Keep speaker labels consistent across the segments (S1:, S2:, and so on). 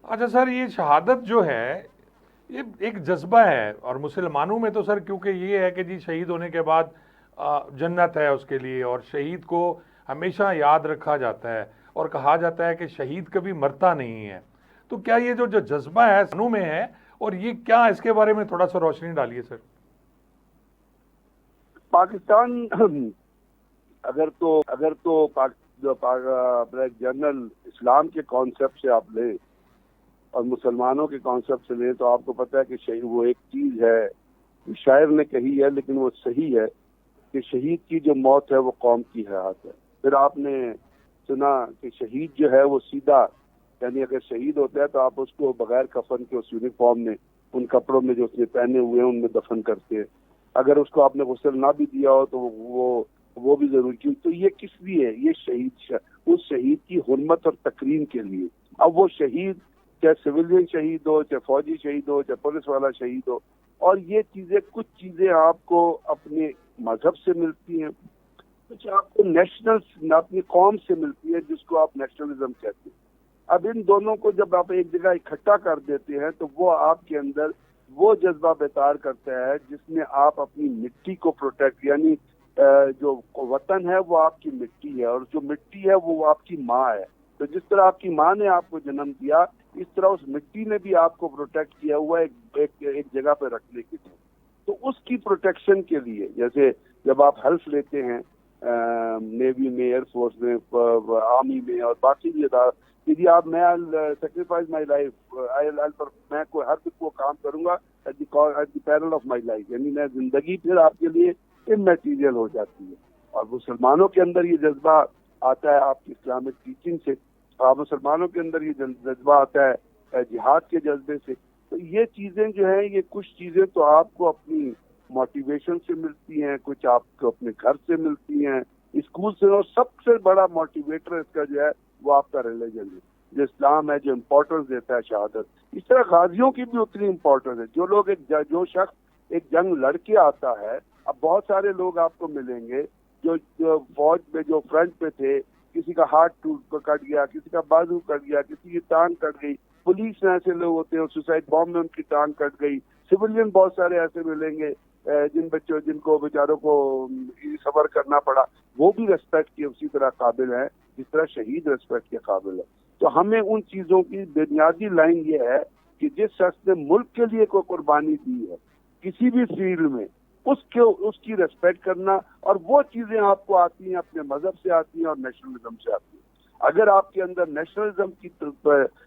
S1: اچھا سر، یہ شہادت جو ہے یہ ایک جذبہ ہے، اور مسلمانوں میں تو سر کیونکہ یہ ہے کہ جی شہید ہونے کے بعد جنت ہے اس کے لیے، اور شہید کو ہمیشہ یاد رکھا جاتا ہے، اور کہا جاتا ہے کہ شہید کبھی مرتا نہیں ہے۔ تو کیا یہ جو جذبہ ہے سنوں میں ہے، اور یہ کیا، اس کے بارے میں تھوڑا سا روشنی ڈالیے سر۔
S2: پاکستان اگر تو اپنا ایک جنرل اسلام کے کانسیپٹ سے آپ لیں اور مسلمانوں کے کانسیپٹ سے لیں، تو آپ کو پتہ ہے کہ شہید وہ ایک چیز ہے، شاعر نے کہی ہے لیکن وہ صحیح ہے، کہ شہید کی جو موت ہے وہ قوم کی حیات ہے۔ پھر آپ نے سنا کہ شہید جو ہے وہ سیدھا، یعنی اگر شہید ہوتا ہے تو آپ اس کو بغیر کفن کے اس یونیفارم میں، ان کپڑوں میں جو اس نے پہنے ہوئے ہیں ان میں دفن کرتے ہیں۔ اگر اس کو آپ نے غسل نہ بھی دیا ہو تو وہ بھی ضروری کیوں؟ تو یہ کس لیے؟ یہ اس شہید کی حرمت اور تکریم کے لیے۔ اب وہ شہید چاہے سویلین شہید ہو، چاہے فوجی شہید ہو، چاہے پولیس والا شہید ہو، اور یہ چیزیں، کچھ چیزیں آپ کو اپنے مذہب سے ملتی ہیں، کچھ آپ کو نیشنل اپنی قوم سے ملتی ہے، جس کو آپ نیشنلزم کہتے ہیں۔ اب ان دونوں کو جب آپ ایک جگہ اکٹھا کر دیتے ہیں تو وہ آپ کے اندر وہ جذبہ بیدار کرتا ہے جس میں آپ اپنی مٹی کو پروٹیکٹ، یعنی جو وطن ہے وہ آپ کی مٹی ہے، اور جو مٹی ہے وہ آپ کی ماں ہے۔ تو جس طرح آپ کی ماں نے آپ کو جنم دیا، اس طرح اس مٹی نے بھی آپ کو پروٹیکٹ کیا ہوا ہے ایک جگہ پہ رکھنے کے لیے۔ تو اس کی پروٹیکشن کے لیے، جیسے جب آپ ہیلپ لیتے ہیں نیوی میں، ایئر فورس میں، آرمی میں اور باقی بھی ادارہ، کہ آپ میں سیکریفائز مائی لائف، میں کوئی ہر وہ کام کروں گا at the peril of my life, یعنی میں زندگی پھر آپ کے لیے اممیٹیریل ہو جاتی ہے۔ اور مسلمانوں کے اندر یہ جذبہ آتا ہے آپ کی اسلامک ٹیچنگ سے، اور مسلمانوں کے اندر یہ جذبہ آتا ہے جہاد کے جذبے سے۔ تو یہ چیزیں جو ہیں، یہ کچھ چیزیں تو آپ کو اپنی موٹیویشن سے ملتی ہیں، کچھ آپ کو اپنے گھر سے ملتی ہیں، اسکول سے، اور سب سے بڑا موٹیویٹر اس کا جو ہے وہ آپ کا ریلیجن ہے، جو اسلام ہے، جو امپورٹنس دیتا ہے شہادت۔ اس طرح غازیوں کی بھی اتنی امپورٹنس ہے۔ جو شخص ایک جنگ لڑ کے آتا ہے، اب بہت سارے لوگ آپ کو ملیں گے جو فوج میں، جو فرنٹ پہ تھے، کسی کا ہاتھ کٹ گیا، کسی کا بازو کٹ گیا، کسی کی ٹانگ کٹ گئی، پولیس میں ایسے لوگ ہوتے ہیں، سوسائڈ بام میں ان کی ٹانگ کٹ گئی، سویلین بہت سارے ایسے ملیں گے جن کو بیچاروں کو صبر کرنا پڑا، وہ بھی ریسپیکٹ کے اسی طرح قابل ہے جس طرح شہید ریسپیکٹ کے قابل ہے۔ تو ہمیں ان چیزوں کی بنیادی لائن یہ ہے کہ جس شخص نے ملک کے لیے کوئی قربانی دی ہے کسی بھی فیلڈ میں، اس کی ریسپیکٹ کرنا، اور وہ چیزیں آپ کو آتی ہیں، اپنے مذہب سے آتی ہیں اور نیشنلزم سے آتی ہیں۔ اگر آپ کے اندر نیشنلزم کی،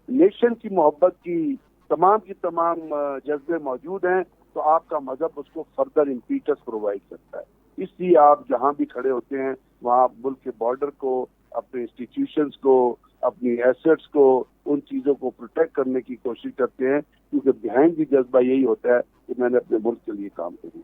S2: نیشن کی محبت کی تمام جذبے موجود ہیں، تو آپ کا مذہب اس کو فردر امپیٹس پرووائڈ کرتا ہے۔ اس لیے آپ جہاں بھی کھڑے ہوتے ہیں وہاں آپ ملک کے بارڈر کو، اپنے انسٹیٹیوشنز کو، اپنی ایسٹس کو، ان چیزوں کو پروٹیکٹ کرنے کی کوشش کرتے ہیں، کیونکہ بہائنڈ بھی جذبہ یہی ہوتا ہے کہ میں نے اپنے ملک کے لیے کام کروں۔